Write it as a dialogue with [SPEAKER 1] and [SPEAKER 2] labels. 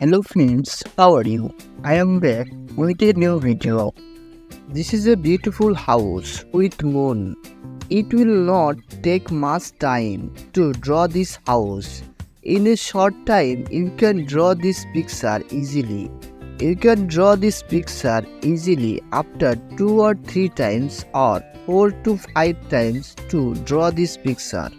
[SPEAKER 1] Hello friends, how are you? I am back with a new video. This is a beautiful house with moon. It will not take much time to draw this house. In a short time, you can draw this picture easily. You can draw this picture easily after 2 or 3 times or 4 to 5 times to draw this picture.